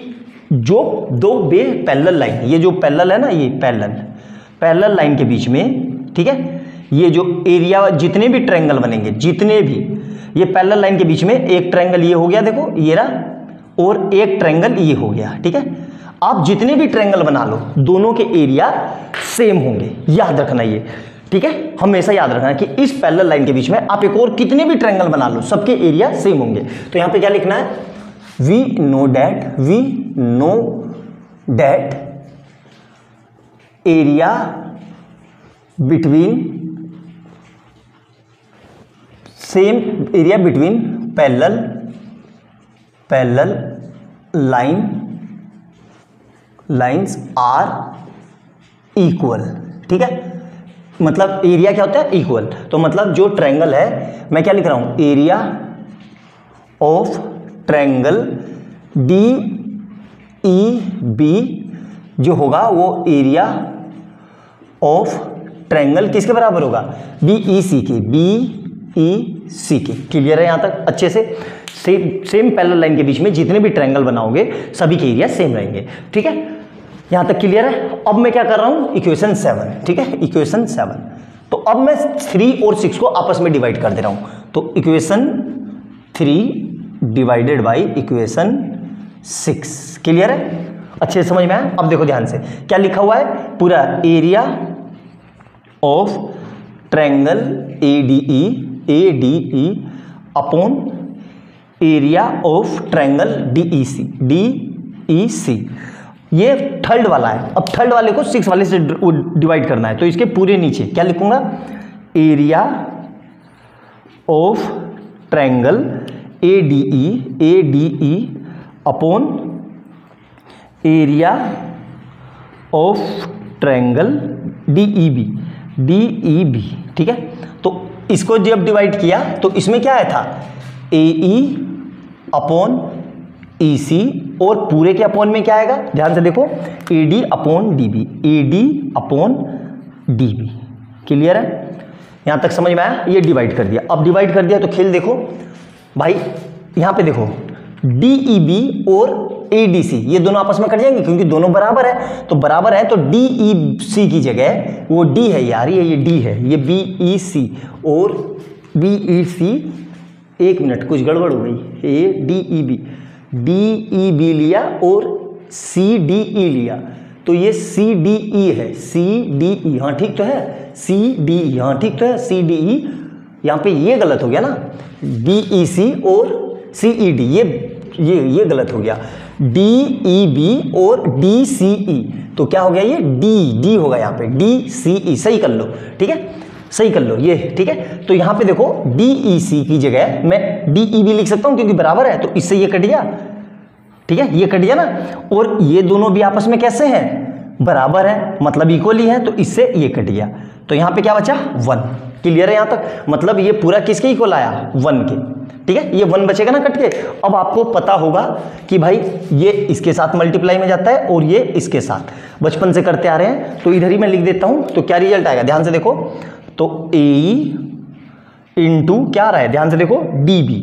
जो दो पैरेलल लाइन, ये जो पैरेलल है ना, ये पैरेलल लाइन के बीच में, ठीक है, ये जो एरिया, जितने भी ट्रायंगल बनेंगे, जितने भी, ये पैरेलल लाइन के बीच में एक ट्रायंगल ये हो गया, देखो ये रहा, और एक ट्रायंगल ये हो गया, ठीक है। आप जितने भी ट्रायंगल बना लो, दोनों के एरिया सेम होंगे, याद रखना ये, ठीक है, हमेशा याद रखना कि इस पैरेलल लाइन के बीच में आप एक और कितने भी ट्रायंगल बना लो, सबके एरिया सेम होंगे। तो यहां पे क्या लिखना है, we know that area between parallel lines are equal, ठीक है। मतलब एरिया क्या होता है, इक्वल। तो मतलब जो ट्रायंगल है, मैं क्या लिख रहा हूं, area of triangle D E B जो होगा वो एरिया ऑफ ट्रायंगल किसके बराबर होगा, बी ई सी के। क्लियर है यहां तक अच्छे से। सेम पैरेलल लाइन के बीच में जितने भी ट्रायंगल बनाओगे सभी के एरिया सेम रहेंगे, ठीक है, यहां तक क्लियर है। अब मैं क्या कर रहा हूं, इक्वेशन 7, ठीक है, इक्वेशन 7। तो अब मैं 3 और 6 को आपस में डिवाइड कर दे रहा हूं। तो equation 3 divided by equation 6। Clear है, अच्छे से समझ में आया। अब देखो ध्यान से, क्या लिखा हुआ है, पूरा area of triangle A D E upon area of triangle D E C. ये थर्ड वाला है, अब थर्ड वाले को 6 वाले से डिवाइड करना है, तो इसके पूरे नीचे क्या लिखूंगा, area of triangle ADE upon area of triangle DEB, ठीक है। तो इसको जब डिवाइड किया तो इसमें क्या आया था, AE अपॉन EC, और पूरे के अपॉन में क्या आएगा, ध्यान से देखो, AD अपॉन DB। क्लियर है, यहां तक समझ में आया। ये डिवाइड कर दिया, अब डिवाइड कर दिया तो खेल देखो भाई, यहां पे देखो DEB और ADC ये दोनों आपस में कट जाएंगे क्योंकि दोनों बराबर है, तो बराबर है तो DEC की जगह वो D है यार, ये D है, ये BEC और BEC, एक मिनट कुछ गड़बड़ हो गई, ये DEB लिया और CDE लिया, तो ये CDE है, CDE, हाँ ठीक तो है, CDE, हाँ ठीक तो है, CDE, यहाँ पे ये गलत हो गया ना, BEC और CED, ये गलत हो गया, DEB और DCE, तो क्या हो गया, ये D होगा यहाँ पे, DCE, सही कर लो, ठीक है, सही कर लो ये, ठीक है। तो यहाँ पे देखो DEC की जगह मैं DEB लिख सकता हूँ क्योंकि बराबर है, तो इससे ये कट गया, ठीक है, ये कट गया ना, और ये दोनों भी आपस में कैसे हैं, बराबर है, मतलब इक्वली है, तो इससे ये कट गया, तो यहाँ पे क्या बचा, 1। क्लियर है यहाँ तक, मतलब ये पूरा किसके इक्वल आया, 1 के, ठीक है, ये 1 बचेगा ना कट के। अब आपको पता होगा कि भाई ये इसके साथ मल्टीप्लाई में जाता है और ये इसके साथ, बचपन से करते आ रहे हैं, तो इधर ही मैं लिख देता हूं, तो क्या रिजल्ट आएगा, ध्यान से देखो, तो AE इंटू क्या आ रहा है, ध्यान से देखो, DB,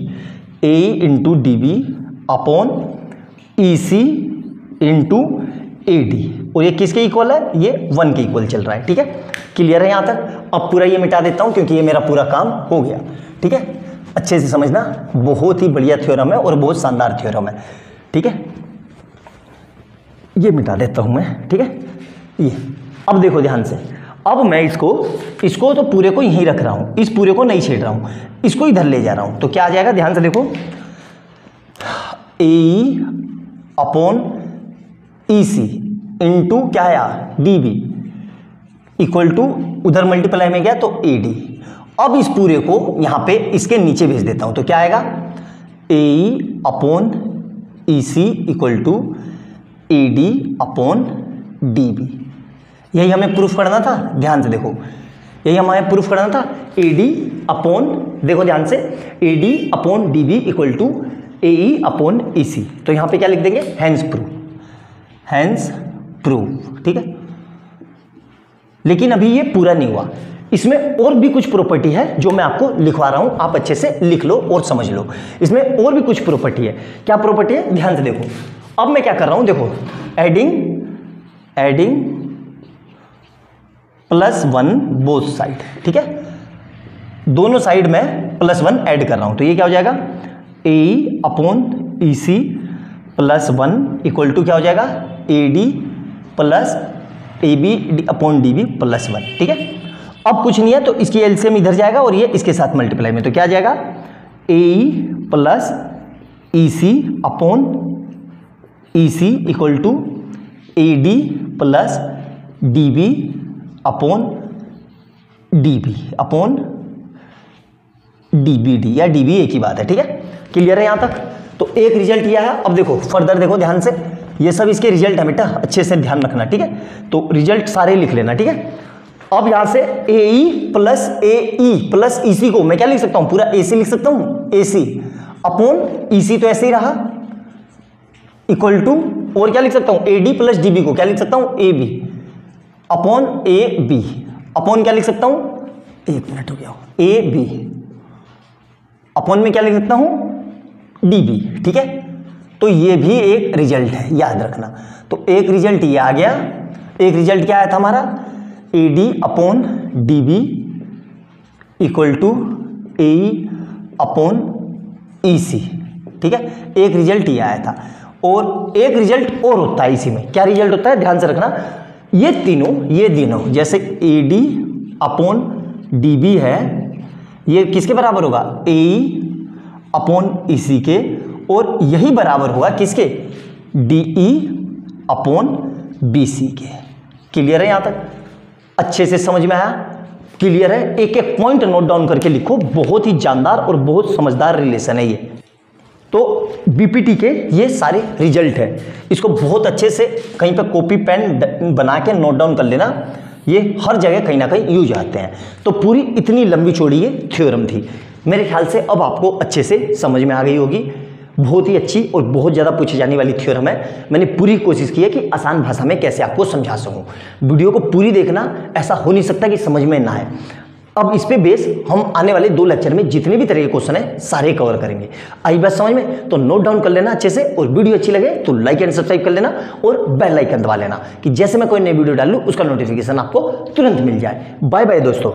AE into DB upon EC into AD, और ये किसके इक्वल है, ये 1 के इक्वल चल रहा है, ठीक है। क्लियर है यहाँ तक। अब पूरा ये मिटा देता हूँ क्योंकि ये मेरा पूरा काम हो गया, ठीक है, अच्छे से समझना, बहुत ही बढ़िया थ्योरम है और बहुत शानदार थ्योरम है, ठीक है। ये मिटा देता हूँ मैं, ठीक है, ये अब देखो ध्यान से, अब मैं इसको तो पूरे को यहीं रख रहा हूँ, इस पूरे को नहीं छेड़ रहा हूँ, इसको इधर ले जा रहा हूँ, तो क्या आ जाएगा, ध्यान से देखो, AE अपॉन EC इंटू क्या आया, DB इक्वल टू, उधर मल्टीप्लाई में गया तो AD। अब इस पूरे को यहां पे इसके नीचे भेज देता हूं, तो क्या आएगा, AE upon EC equal to AD upon DB। यही हमें प्रूफ करना था, ध्यान से देखो, यही हमें प्रूफ करना था, AD अपॉन, देखो ध्यान से, AD upon DB equal to AE upon EC, तो यहां पे क्या लिख देंगे, हैंस प्रूफ, ठीक है। लेकिन अभी ये पूरा नहीं हुआ, इसमें और भी कुछ प्रॉपर्टी है जो मैं आपको लिखवा रहा हूं, आप अच्छे से लिख लो और समझ लो, इसमें और भी कुछ प्रॉपर्टी है। क्या प्रॉपर्टी है, ध्यान से देखो, अब मैं क्या कर रहा हूं, देखो, एडिंग +1 बोथ साइड, ठीक है, दोनों साइड में +1 ऐड कर रहा हूं, तो ये क्या हो जाएगा, AE upon EC +1 equal to क्या हो जाएगा, AD plus AB upon DB +1, ठीक है। अब कुछ नहीं है तो इसकी एलसीएम इधर जाएगा और ये इसके साथ मल्टीप्लाई में, तो क्या आ जाएगा, AE plus EC upon EC equal to AD plus DB upon DB upon DBD, या DB एक ही बात है, ठीक है। क्लियर है यहाँ तक, तो एक रिजल्ट ये है। अब देखो फर्दर देखो ध्यान से, ये सब इसके रिजल्ट है बेटा, अच्छे से ध्यान रखना, ठीक है। तो रिजल्ट सारे लिख लेना, ठीक है। अब यहां से AE plus AE plus EC को मैं क्या लिख सकता हूं, पूरा AC लिख सकता हूं, AC अपॉन EC तो ऐसे ही रहा, इक्वल टू, और क्या लिख सकता हूं, AD प्लस DB को क्या लिख सकता हूं, AB अपॉन AB अपॉन क्या लिख सकता हूं, एक मिनट हो गया, AB अपॉन में क्या लिख सकता हूं, DB, ठीक है। तो ये भी एक रिजल्ट है, याद रखना। तो एक रिजल्ट ये आ गया, एक रिजल्ट क्या आया था हमारा, AD upon DB equal to AE upon EC, ठीक है। एक रिजल्ट ये आया था, और एक रिजल्ट और होता है इसी में। क्या रिजल्ट होता है, ध्यान से रखना, ये तीनों जैसे AD अपॉन DB है, ये किसके बराबर होगा, AE अपॉन EC के, और यही बराबर होगा किसके, DE अपॉन BC के। क्लियर है यहाँ तक? अच्छे से समझ में आया? क्लियर है? एक एक पॉइंट नोट डाउन करके लिखो, बहुत ही जानदार और बहुत समझदार रिलेशन है ये। तो बीपीटी के ये सारे रिजल्ट है, इसको बहुत अच्छे से कहीं पे कॉपी पेन बना के नोट डाउन कर लेना, ये हर जगह कहीं ना कहीं यूज आते हैं। तो पूरी इतनी लंबी चौड़ी ये थ्योरम थी। मेरे ख्याल से अब आपको अच्छे से समझ में आ गई होगी। बहुत ही अच्छी और बहुत ज़्यादा पूछी जाने वाली थ्योरम है। मैंने पूरी कोशिश की है कि आसान भाषा में कैसे आपको समझा सकूं। वीडियो को पूरी देखना, ऐसा हो नहीं सकता कि समझ में ना आए। अब इस पे बेस हम आने वाले 2 लेक्चर में जितने भी तरह के क्वेश्चन है सारे कवर करेंगे। आई बात समझ में? तो नोट डाउन कर लेना अच्छे से, और वीडियो अच्छी लगे तो लाइक एंड सब्सक्राइब कर लेना और बेल आइकन दबा लेना कि जैसे मैं कोई नई वीडियो डालूं उसका नोटिफिकेशन आपको तुरंत मिल जाए। बाय बाय दोस्तों।